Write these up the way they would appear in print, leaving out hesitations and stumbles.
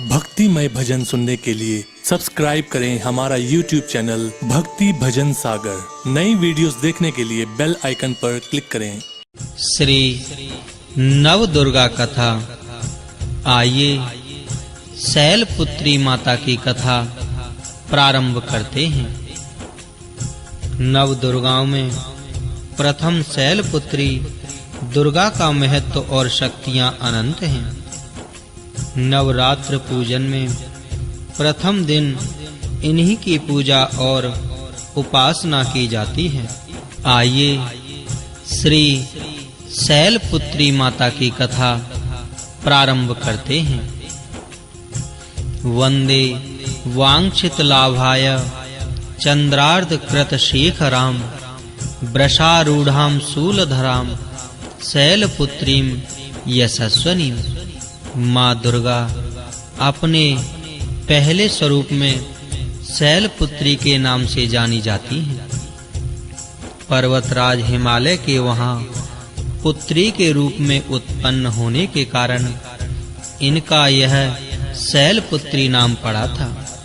भक्तिमय भजन सुनने के लिए सब्सक्राइब करें हमारा YouTube चैनल भक्ति भजन सागर। नई वीडियोस देखने के लिए बेल आइकन पर क्लिक करें। श्री नव दुर्गा कथा। आइए शैलपुत्री माता की कथा प्रारंभ करते हैं। नव दुर्गाओं में प्रथम शैलपुत्री दुर्गा का महत्व और शक्तियां अनंत हैं। नवरात्र पूजन में प्रथम दिन इन्हीं की पूजा और उपासना की जाती है। आइए श्री शैलपुत्री माता की कथा प्रारंभ करते हैं। वंदे वांछित लाभाय चंद्रार्ध कृत शेखराम वृषारूढ़ाम शूलधराम शैलपुत्रीम यशस्वनीम। माँ दुर्गा अपने पहले स्वरूप में शैलपुत्री के नाम से जानी जाती हैं। पर्वतराज हिमालय के वहां पुत्री के रूप में उत्पन्न होने के कारण इनका यह शैलपुत्री नाम पड़ा था।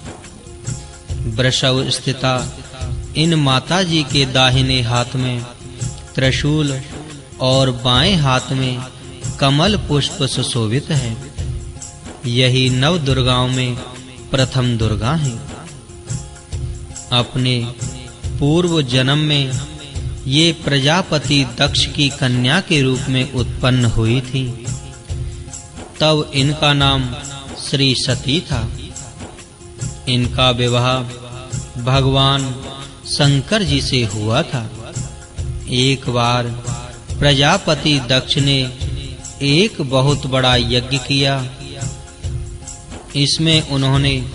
वृषभ स्थिता इन माताजी के दाहिने हाथ में त्रिशूल और बाएं हाथ में कमल पुष्प सुशोभित है। यही नव दुर्गाओं में प्रथम दुर्गा है। अपने पूर्व जन्म में ये प्रजापति दक्ष की कन्या के रूप में उत्पन्न हुई थी। तब इनका नाम श्री सती था। इनका विवाह भगवान शंकर जी से हुआ था। एक बार प्रजापति दक्ष ने एक बहुत बड़ा यज्ञ किया। इसमें उन्होंने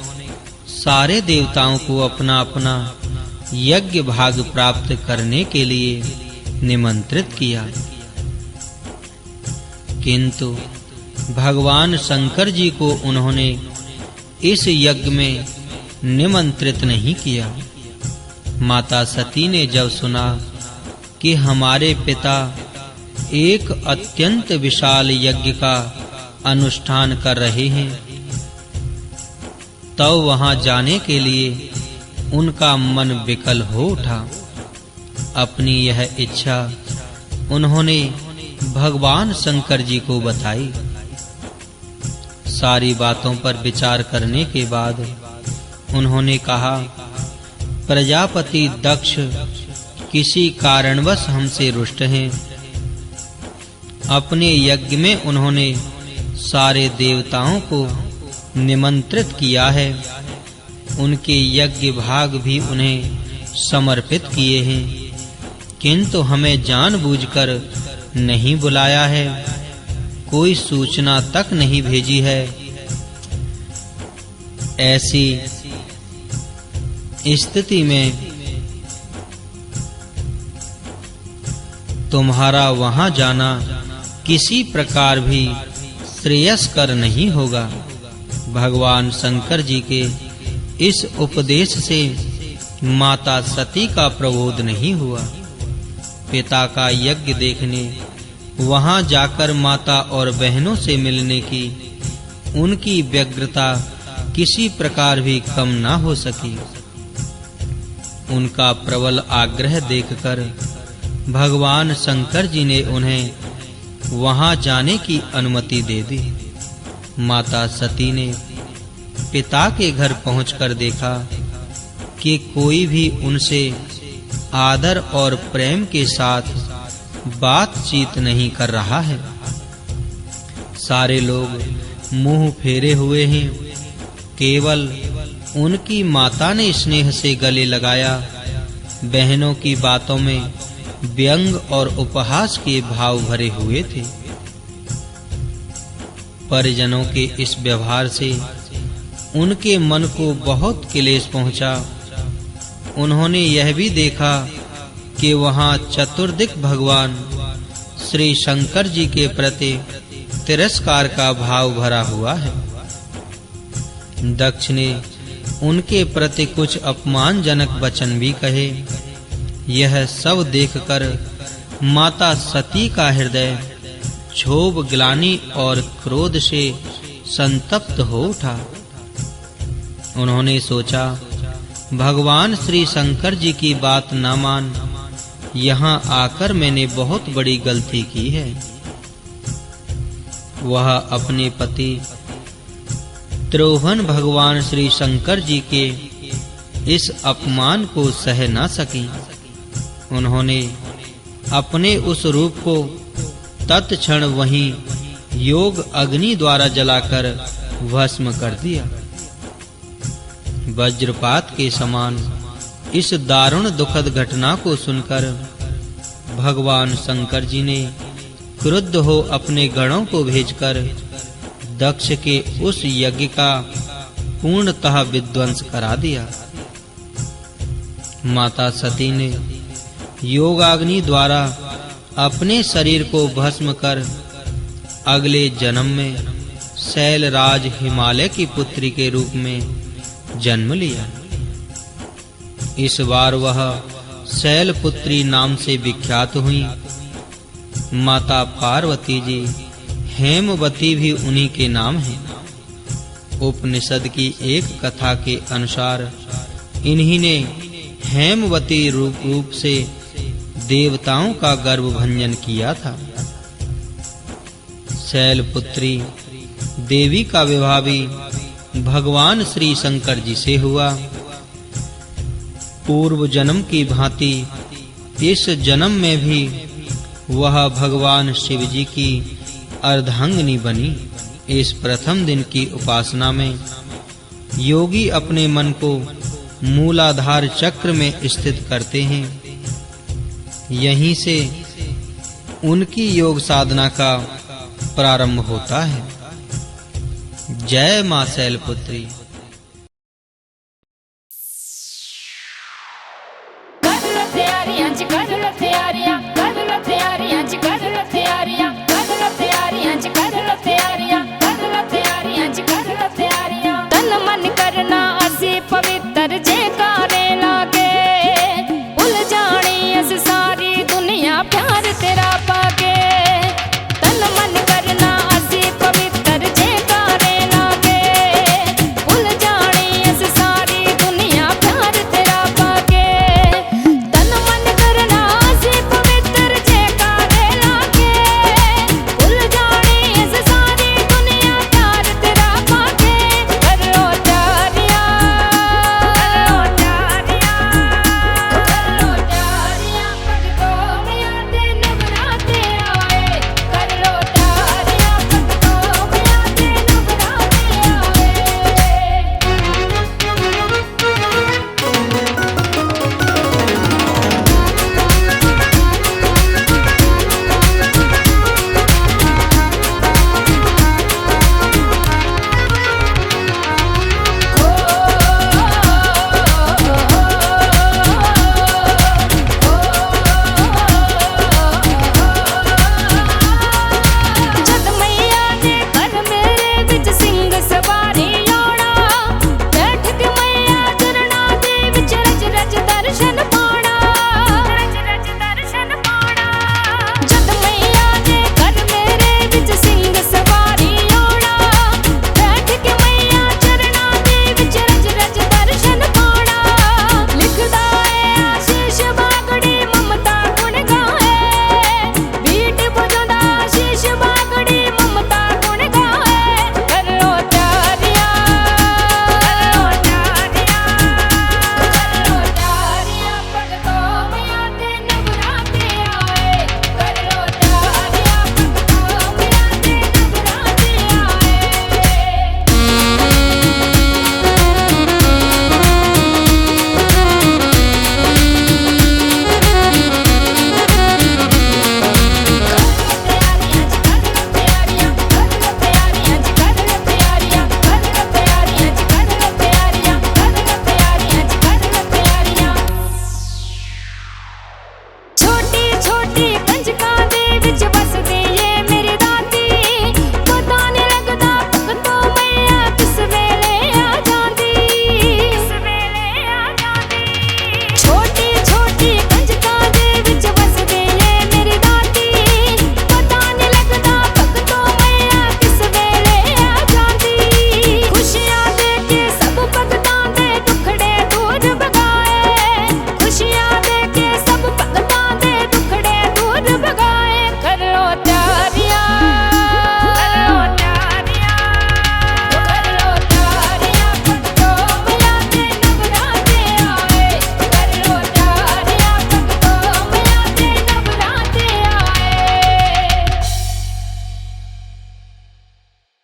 सारे देवताओं को अपना-अपना यज्ञ भाग प्राप्त करने के लिए निमंत्रित किया। किंतु भगवान शंकर जी को उन्होंने इस यज्ञ में निमंत्रित नहीं किया। माता सती ने जब सुना कि हमारे पिता एक अत्यंत विशाल यज्ञ का अनुष्ठान कर रहे हैं, तब वहां जाने के लिए उनका मन विकल हो उठा। अपनी यह इच्छा उन्होंने भगवान शंकर जी को बताई। सारी बातों पर विचार करने के बाद उन्होंने कहा, प्रजापति दक्ष किसी कारणवश हमसे रुष्ट हैं। अपने यज्ञ में उन्होंने सारे देवताओं को निमंत्रित किया है। उनके यज्ञ भाग भी उन्हें समर्पित किए हैं, किंतु हमें जानबूझकर नहीं बुलाया है, कोई सूचना तक नहीं भेजी है। ऐसी स्थिति में तुम्हारा वहां जाना किसी प्रकार भी श्रेयस्कर नहीं होगा। भगवान शंकर जी के इस उपदेश से माता सती का प्रबोध नहीं हुआ। पिता का यज्ञ देखने वहां जाकर माता और बहनों से मिलने की उनकी व्यग्रता किसी प्रकार भी कम ना हो सकी। उनका प्रबल आग्रह देखकर भगवान शंकर जी ने उन्हें वहां जाने की अनुमति दे दी। माता सती ने पिता के घर पहुंचकर देखा कि कोई भी उनसे आदर और प्रेम के साथ बातचीत नहीं कर रहा है। सारे लोग मुंह फेरे हुए हैं। केवल उनकी माता ने स्नेह से गले लगाया। बहनों की बातों में व्यंग और उपहास के भाव भरे हुए थे। परिजनों के इस व्यवहार से उनके मन को बहुत क्लेश पहुंचा। उन्होंने यह भी देखा कि वहां चतुर्दिक भगवान श्री शंकर जी के प्रति तिरस्कार का भाव भरा हुआ है। दक्ष ने उनके प्रति कुछ अपमानजनक वचन भी कहे। यह सब देखकर माता सती का हृदय क्षोभ, ग्लानि और क्रोध से संतप्त हो उठा। उन्होंने सोचा, भगवान श्री शंकर जी की बात न मान यहाँ आकर मैंने बहुत बड़ी गलती की है। वह अपने पति त्रोहन भगवान श्री शंकर जी के इस अपमान को सह न सकी। उन्होंने अपने उस रूप को तत्क्षण वहीं योग अग्नि द्वारा जलाकर भस्म कर दिया। वज्रपात के समान इस दारुण दुखद घटना को सुनकर भगवान शंकर जी ने क्रुद्ध हो अपने गणों को भेजकर दक्ष के उस यज्ञ का पूर्णतः विध्वंस करा दिया। माता सती ने योगाग्नि द्वारा अपने शरीर को भस्म कर अगले जन्म में शैलराज हिमालय की पुत्री के रूप में जन्म लिया। इस बार वह शैलपुत्री नाम से विख्यात हुई। माता पार्वती जी हेमवती भी उन्हीं के नाम हैं। उपनिषद की एक कथा के अनुसार इन्हीं ने हेमवती रूप से देवताओं का गर्भभंजन किया था। शैलपुत्री देवी का विवाह भी भगवान श्री शंकर जी से हुआ। पूर्व जन्म की भांति इस जन्म में भी वह भगवान शिव जी की अर्धांगिनी बनी। इस प्रथम दिन की उपासना में योगी अपने मन को मूलाधार चक्र में स्थित करते हैं। यहीं से उनकी योग साधना का प्रारंभ होता है। जय मां शैलपुत्री।